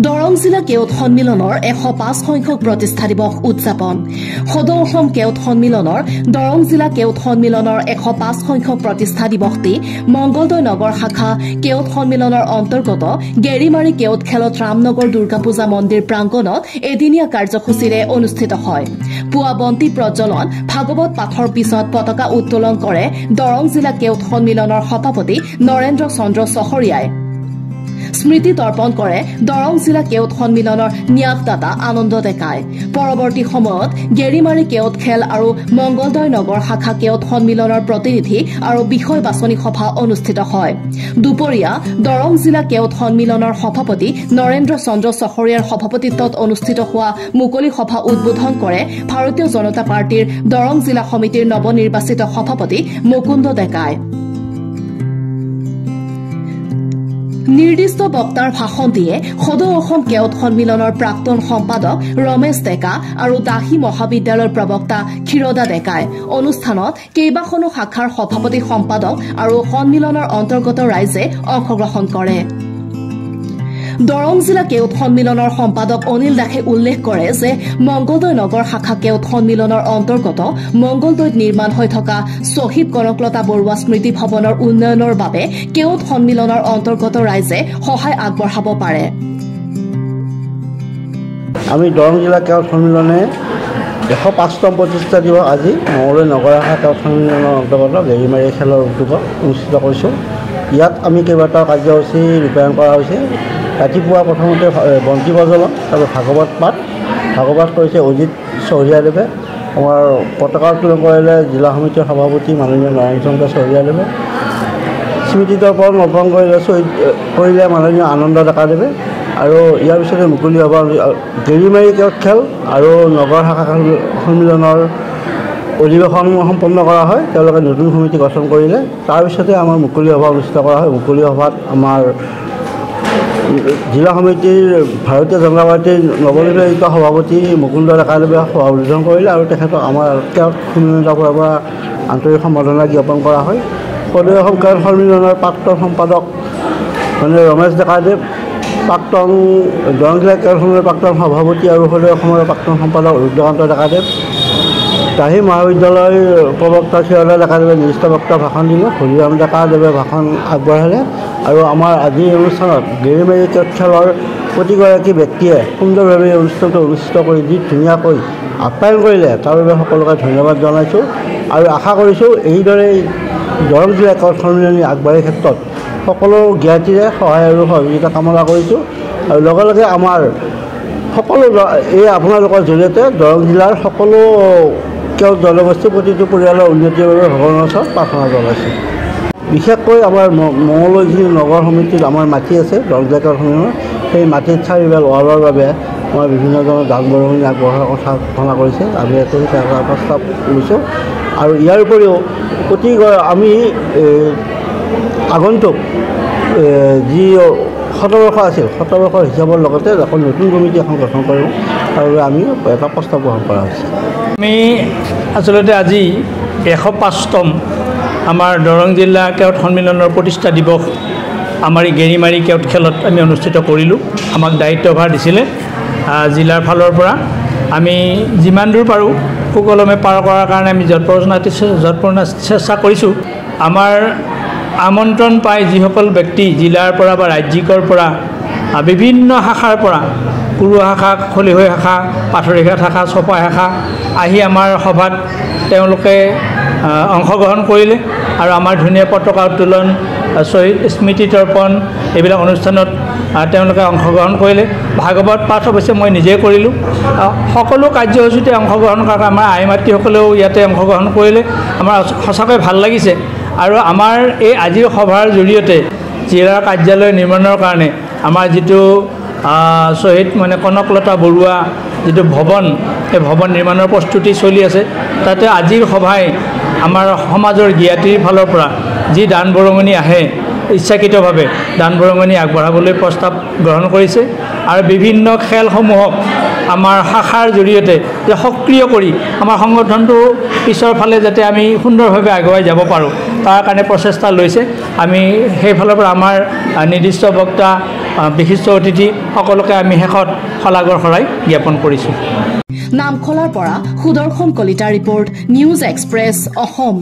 দৰং জিলা কেওট সন্মিলনৰ 105 সংখ্যক প্ৰতিষ্ঠা দিৱস উদযাপন সদৌ অসম কেওট সন্মিলনৰ দৰং জিলা কেওট সন্মিলনৰ 105 সংখ্যক প্ৰতিষ্ঠা দিৱসটি মংগলদৈ নগৰ শাখা কেওট সন্মিলনৰ অন্তৰ্গত গেৰিমাৰী কেওট খেলত ৰামনগৰ দুৰ্গা পূজা মন্দিৰ প্ৰাংগণত এদিনীয়া কাৰ্যসূচীৰে অনুষ্ঠিত হয়। পুৱা বন্তি প্ৰজ্বলন ভাগৱত পাঠৰ পিছত পতাকা উত্তোলন কৰে দৰং জিলা কেওট সন্মিলনৰ সভাপতি নৰেন্দ্ৰ চন্দ্ৰ চহৰীয়াই। স্মৃতি তৰ্পণ কৰে দৰং জিলা কেওট সন্মিলনৰ ন্যাসদাতা আনন্দ ডেকাই। পৰৱৰ্তী সময়ত গেৰিমাৰী কেওট খেল আৰু মংগলদৈ নগৰ শাখা কেওট সন্মিলনৰ প্ৰতিনিধি আৰু বিষয় বাছনি সভা অনুষ্ঠিত হয়। দুপৰীয়া দৰং জিলা কেওট সন্মিলনৰ সভাপতি নৰেন্দ্ৰ চন্দ্ৰ চহৰীয়াৰ সভাপতিত্বত অনুষ্ঠিত হোৱা মুকলি সভা উদ্বোধন কৰে ভাৰতীয় জনতা পাৰ্টীৰ দৰং জিলা সমিতিৰ নৱনিৰ্বাচিত সভাপতি মুকুন্দ ডেকাই। নিৰ্দিষ্ট বক্তাৰ ভাষণ দিয়ে সদৌ অসম কেওট সন্মিলনৰ প্ৰাক্তন সম্পাদক ৰমেশ ডেকা আৰু দাসী মহাবিদ্যালয়ৰ প্ৰবক্তা ক্ষীৰদা ডেকাই। অনুষ্ঠানত কেইবাখনো শাখাৰ সভাপতি সম্পাদক আৰু সন্মিলনৰ অন্তৰ্গত ৰাইজে অংশগ্ৰহণ কৰে। দৰং জিলা কেওট সন্মিলনৰ সম্পাদক অনিল দাসে উল্লেখ কৰে যে মংগলদৈ নগৰ শাখা কেওট সন্মিলনৰ অন্তৰ্গত মংগলদৈত নিৰ্মাণ হৈ থকা শ্বহীদ কনকলতা বৰুৱা স্মৃতি ভৱনৰ উন্নয়নৰ বাবে কেওট সন্মিলনৰ অন্তৰ্গত ৰাইজে সহায় আগবঢ়াব পাৰে। আমি দৰং জিলা কেওট সন্মিলনে 105তম প্ৰতিষ্ঠা দিৱস আজি মংগলদৈ নগৰ শাখা কেওট সন্মিলনৰ অন্তৰ্গত গেৰিমাৰী খেলৰ উদ্যোগত অনুষ্ঠিত কৰিছোঁ। ইয়াত আমি কেইবাটাও কাৰ্যসূচী ৰূপায়ণ কৰা হৈছে। ৰাতিপুৱা প্ৰথমতে বন্তি প্ৰজ্বলন আৰু ভাগৱত কৰিছে অজিত চহৰীয়াদেৱে। আমাৰ পতাকা উত্তোলন কৰিলে জিলা সমিতিৰ সভাপতি মাননীয় নৰেন্দ্ৰ চন্দ্ৰ চহৰীয়াদেৱে। স্মৃতি তৰ্পণ অৰ্পণ কৰিলে মাননীয় আনন্দ ডেকাদেৱে। আৰু ইয়াৰ পিছতে মুকলি সভা গেৰিমাৰী কেওট খেল আৰু নগৰ শাখা সন্মিলনৰ অধিৱেশন সম্পন্ন কৰা হয়। তেওঁলোকে নতুন সমিতি গঠন কৰিলে। তাৰপিছতে আমাৰ মুকলি সভা অনুষ্ঠিত কৰা হয়। মুকলি সভাত আমাৰ জিলা সমিতিৰ ভাৰতীয় জনতা পাৰ্টীৰ নৱনিৰ্বাচিত সভাপতি মুকুন্দ ডেকাদেৱে সভা উদ্বোধন কৰিলে আৰু তেখেতক আমাৰ কেওট সন্মিলনৰ পৰা আন্তৰিক সম্বৰ্ধনা জ্ঞাপন কৰা হয়। সদৌ অসম কেওট সন্মিলনৰ প্ৰাক্তন সম্পাদক মানে ৰমেশ ডেকাদেৱ, প্ৰাক্তন দৰং জিলা কেওট সন্মিলনৰ প্ৰাক্তন সভাপতি আৰু সদৌ অসমৰ প্ৰাক্তন সম্পাদক ৰুদ্ৰকান্ত ডেকাদেৱ, দাসী মহাবিদ্যালয়ৰ প্ৰবক্তা ক্ষীৰদা ডেকাদেৱে নিৰ্দিষ্ট বক্তা ভাষণ দিলে। হৰিৰাম ডেকাদেৱে ভাষণ আগবঢ়ালে। আৰু আমাৰ আজিৰ অনুষ্ঠানত গেৰিমাৰী কেওট খেলৰ প্ৰতিগৰাকী ব্যক্তিয়ে সুন্দৰভাৱে অনুষ্ঠানটো অনুষ্ঠিত কৰি যি ধুনীয়াকৈ আপ্যায়ন কৰিলে তাৰ বাবে সকলোকে ধন্যবাদ জনাইছোঁ আৰু আশা কৰিছোঁ এইদৰে দৰং জিলা কেওট সন্মিলনী আগবাঢ়িৰ ক্ষেত্ৰত সকলো জ্ঞাতিৰে সহায় আৰু সহযোগিতা কামনা কৰিছোঁ। আৰু লগে লগে আমাৰ সকলো এই আপোনালোকৰ জৰিয়তে দৰং জিলাৰ সকলো কেওট জনগোষ্ঠী প্ৰতিটো পৰিয়ালৰ উন্নতিৰ বাবে ভগৱানৰ ওচৰত প্ৰাৰ্থনা জনাইছোঁ। বিশেষকৈ আমাৰ মঙলদৈ যি নগৰ সমিতিত আমাৰ মাটি আছে দৰং জিলা কেওট সন্মিলনৰ, সেই মাটিত চাৰিবেল ৱালৰ বাবে আমাৰ বিভিন্ন ধৰণৰ দান বৰঙণি আগবঢ়োৱাৰ কথা ঘোষণা কৰিছে। আমি এটা প্ৰস্তাৱ লৈছোঁ। আৰু ইয়াৰ উপৰিও আমি আগন্তুক যি 17 বৰ্ষ আছিল 17 বৰ্ষৰ হিচাপৰ লগতে এখন নতুন কমিটি এখন গঠন কৰোঁ তাৰ বাবে আমি এটা প্ৰস্তাৱ গ্ৰহণ কৰা হৈছে। আমি আচলতে আজি 105তম আমাৰ দৰং জিলা কেওট সন্মিলনৰ প্ৰতিষ্ঠা দিৱস আমাৰ এই গেৰিমাৰী কেওট খেলত আমি অনুষ্ঠিত কৰিলোঁ। আমাক দায়িত্বভাৰ দিছিলে জিলাৰ ফালৰ পৰা। আমি যিমান দূৰ পাৰোঁ সুকলমে পাৰ কৰাৰ কাৰণে আমি যৎপৰোনাস্তি চেষ্টা কৰিছোঁ। আমাৰ আমন্ত্ৰণ পাই যিসকল ব্যক্তি জিলাৰ পৰা বা ৰাজ্যিকৰ পৰা বিভিন্ন শাখাৰ পৰা কুৰুৱা শাখা, খলিহৈ শাখা, পাথৰিঘাট শাখা, চপাই শাখা আহি আমাৰ সভাত তেওঁলোকে অংশগ্ৰহণ কৰিলে আৰু আমাৰ ধুনীয়া পতাকা উত্তোলন, শ্বহীদ স্মৃতি তৰ্পণ এইবিলাক অনুষ্ঠানত তেওঁলোকে অংশগ্ৰহণ কৰিলে। ভাগৱত পাঠ অৱশ্যে মই নিজেই কৰিলোঁ। সকলো কাৰ্যসূচীতে অংশগ্ৰহণ কৰাৰ আমাৰ আই মাতৃসকলেও ইয়াতে অংশগ্ৰহণ কৰিলে। আমাৰ সঁচাকৈ ভাল লাগিছে। আৰু আমাৰ এই আজিৰ সভাৰ জৰিয়তে জিলাৰ কাৰ্যালয় নিৰ্মাণৰ কাৰণে আমাৰ যিটো শ্বহীদ মানে কনকলতা বৰুৱা যিটো ভৱন, এই ভৱন নিৰ্মাণৰ প্ৰস্তুতি চলি আছে। তাতে আজিৰ সভাই আমাৰ সমাজৰ জ্ঞাতিৰ ফালৰ পৰা যি দান বৰঙণি আহে ইচ্ছাকৃতভাৱে দান বৰঙণি আগবঢ়াবলৈ প্ৰস্তাৱ গ্ৰহণ কৰিছে। আৰু বিভিন্ন খেলসমূহক আমাৰ শাখাৰ জৰিয়তে সক্ৰিয় কৰি আমাৰ সংগঠনটো পিছৰ ফালে যাতে আমি সুন্দৰভাৱে আগুৱাই যাব পাৰোঁ তাৰ কাৰণে প্ৰচেষ্টা লৈছে আমি সেইফালৰ পৰা আমাৰ নিৰ্দিষ্ট বক্তা বিশিষ্ট অতিথি সকলোকে আমি শেষত শলাগৰ শৰাই জ্ঞাপন কৰিছোঁ নামখলাৰ পৰা Sudarshan Kalita report news express Assam